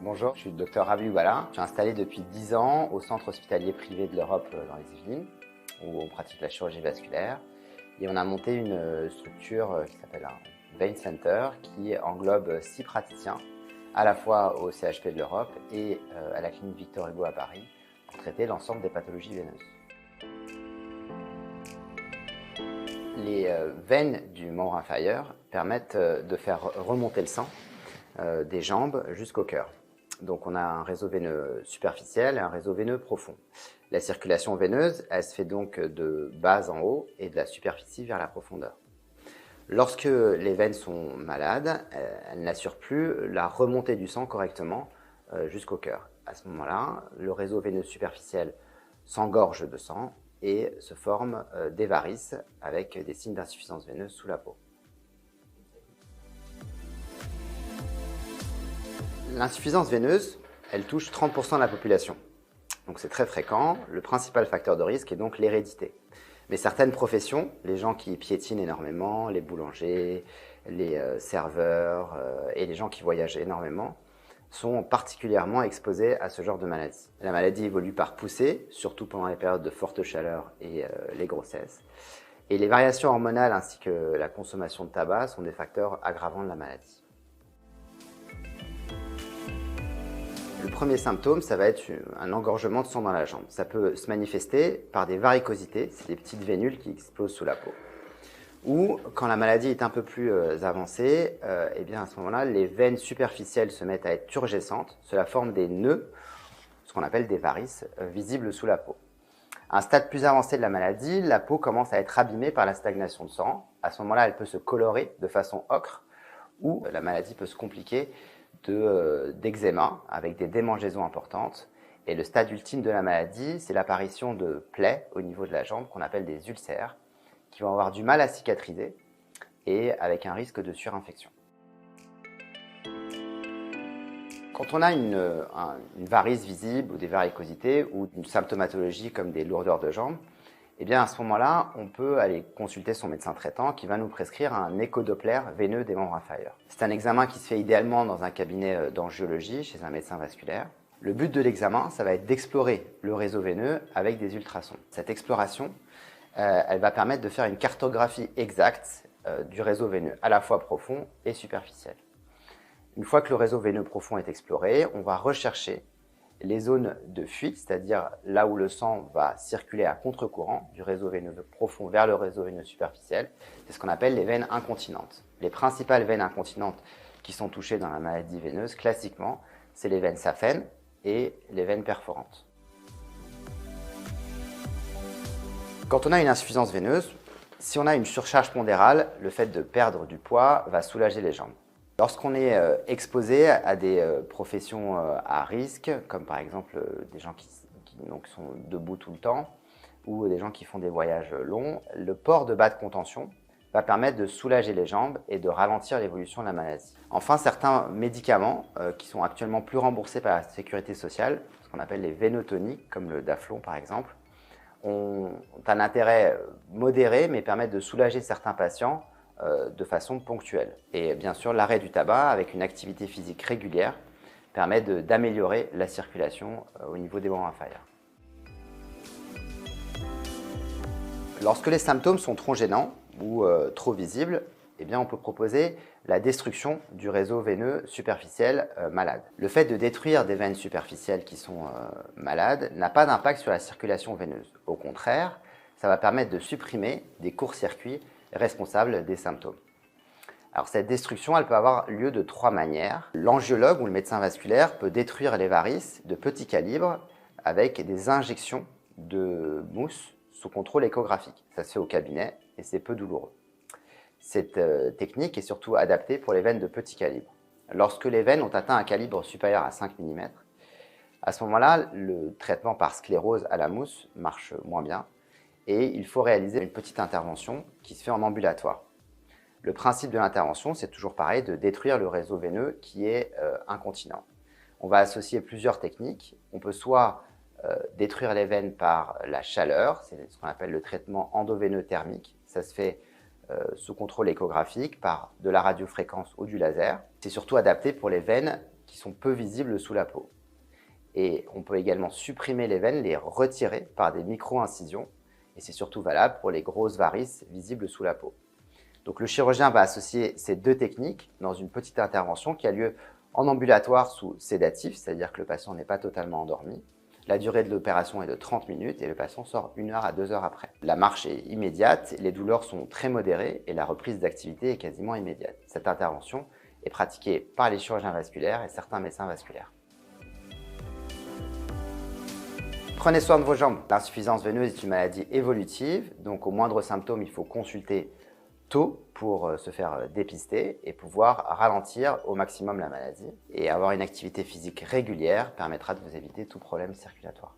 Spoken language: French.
Bonjour, je suis le docteur Ravi Ubala. Je suis installé depuis 10 ans au centre hospitalier privé de l'Europe dans les Yvelines, où on pratique la chirurgie vasculaire. Et on a monté une structure qui s'appelle un Vein Center qui englobe 6 praticiens, à la fois au CHP de l'Europe et à la clinique Victor Hugo à Paris, pour traiter l'ensemble des pathologies veineuses. Les veines du membre inférieur permettent de faire remonter le sang des jambes jusqu'au cœur. Donc on a un réseau veineux superficiel et un réseau veineux profond. La circulation veineuse, elle se fait donc de bas en haut et de la superficie vers la profondeur. Lorsque les veines sont malades, elles n'assurent plus la remontée du sang correctement jusqu'au cœur. À ce moment-là, le réseau veineux superficiel s'engorge de sang et se forment des varices avec des signes d'insuffisance veineuse sous la peau. L'insuffisance veineuse, elle touche 30% de la population. Donc c'est très fréquent. Le principal facteur de risque est donc l'hérédité. Mais certaines professions, les gens qui piétinent énormément, les boulangers, les serveurs et les gens qui voyagent énormément, sont particulièrement exposés à ce genre de maladie. La maladie évolue par poussée, surtout pendant les périodes de forte chaleur et les grossesses. Et les variations hormonales ainsi que la consommation de tabac sont des facteurs aggravants de la maladie. Le premier symptôme, ça va être un engorgement de sang dans la jambe. Ça peut se manifester par des varicosités, c'est des petites vénules qui explosent sous la peau. Ou quand la maladie est un peu plus avancée, eh bien à ce moment-là, les veines superficielles se mettent à être turgescentes. Cela forme des nœuds, ce qu'on appelle des varices, visibles sous la peau. À un stade plus avancé de la maladie, la peau commence à être abîmée par la stagnation de sang. À ce moment-là, elle peut se colorer de façon ocre, ou la maladie peut se compliquer d'eczéma avec des démangeaisons importantes. Et le stade ultime de la maladie, c'est l'apparition de plaies au niveau de la jambe qu'on appelle des ulcères, qui vont avoir du mal à cicatriser et avec un risque de surinfection. Quand on a une varice visible ou des varicosités ou une symptomatologie comme des lourdeurs de jambes, eh bien à ce moment-là, on peut aller consulter son médecin traitant qui va nous prescrire un échodoppler veineux des membres inférieurs. C'est un examen qui se fait idéalement dans un cabinet d'angiologie chez un médecin vasculaire. Le but de l'examen, ça va être d'explorer le réseau veineux avec des ultrasons. Cette exploration, elle va permettre de faire une cartographie exacte du réseau veineux, à la fois profond et superficiel. Une fois que le réseau veineux profond est exploré, on va rechercher les zones de fuite, c'est-à-dire là où le sang va circuler à contre-courant du réseau veineux profond vers le réseau veineux superficiel. C'est ce qu'on appelle les veines incontinentes. Les principales veines incontinentes qui sont touchées dans la maladie veineuse, classiquement, c'est les veines saphènes et les veines perforantes. Quand on a une insuffisance veineuse, si on a une surcharge pondérale, le fait de perdre du poids va soulager les jambes. Lorsqu'on est exposé à des professions à risque, comme par exemple des gens qui sont debout tout le temps, ou des gens qui font des voyages longs, le port de bas de contention va permettre de soulager les jambes et de ralentir l'évolution de la maladie. Enfin, certains médicaments qui sont actuellement plus remboursés par la sécurité sociale, ce qu'on appelle les vénotoniques, comme le Daflon par exemple, ont un intérêt modéré mais permettent de soulager certains patients de façon ponctuelle. Et bien sûr, l'arrêt du tabac avec une activité physique régulière permet d'améliorer la circulation au niveau des membres inférieurs. Lorsque les symptômes sont trop gênants ou trop visibles, eh bien, on peut proposer la destruction du réseau veineux superficiel malade. Le fait de détruire des veines superficielles qui sont malades n'a pas d'impact sur la circulation veineuse. Au contraire, ça va permettre de supprimer des courts-circuits responsables des symptômes. Alors cette destruction, elle peut avoir lieu de 3 manières. L'angiologue ou le médecin vasculaire peut détruire les varices de petit calibre avec des injections de mousse sous contrôle échographique. Ça se fait au cabinet et c'est peu douloureux. Cette technique est surtout adaptée pour les veines de petit calibre. Lorsque les veines ont atteint un calibre supérieur à 5 mm, à ce moment-là, le traitement par sclérose à la mousse marche moins bien et il faut réaliser une petite intervention qui se fait en ambulatoire. Le principe de l'intervention, c'est toujours pareil, de détruire le réseau veineux qui est incontinent. On va associer plusieurs techniques. On peut soit détruire les veines par la chaleur, c'est ce qu'on appelle le traitement endoveineux thermique. Ça se fait sous contrôle échographique par de la radiofréquence ou du laser. C'est surtout adapté pour les veines qui sont peu visibles sous la peau. Et on peut également supprimer les veines, les retirer par des micro-incisions. Et c'est surtout valable pour les grosses varices visibles sous la peau. Donc le chirurgien va associer ces deux techniques dans une petite intervention qui a lieu en ambulatoire sous sédatif, c'est-à-dire que le patient n'est pas totalement endormi. La durée de l'opération est de 30 minutes et le patient sort 1 heure à 2 heures après. La marche est immédiate, les douleurs sont très modérées et la reprise d'activité est quasiment immédiate. Cette intervention est pratiquée par les chirurgiens vasculaires et certains médecins vasculaires. Prenez soin de vos jambes. L'insuffisance veineuse est une maladie évolutive, donc au moindre symptôme, il faut consulter tôt pour se faire dépister et pouvoir ralentir au maximum la maladie. Et avoir une activité physique régulière permettra de vous éviter tout problème circulatoire.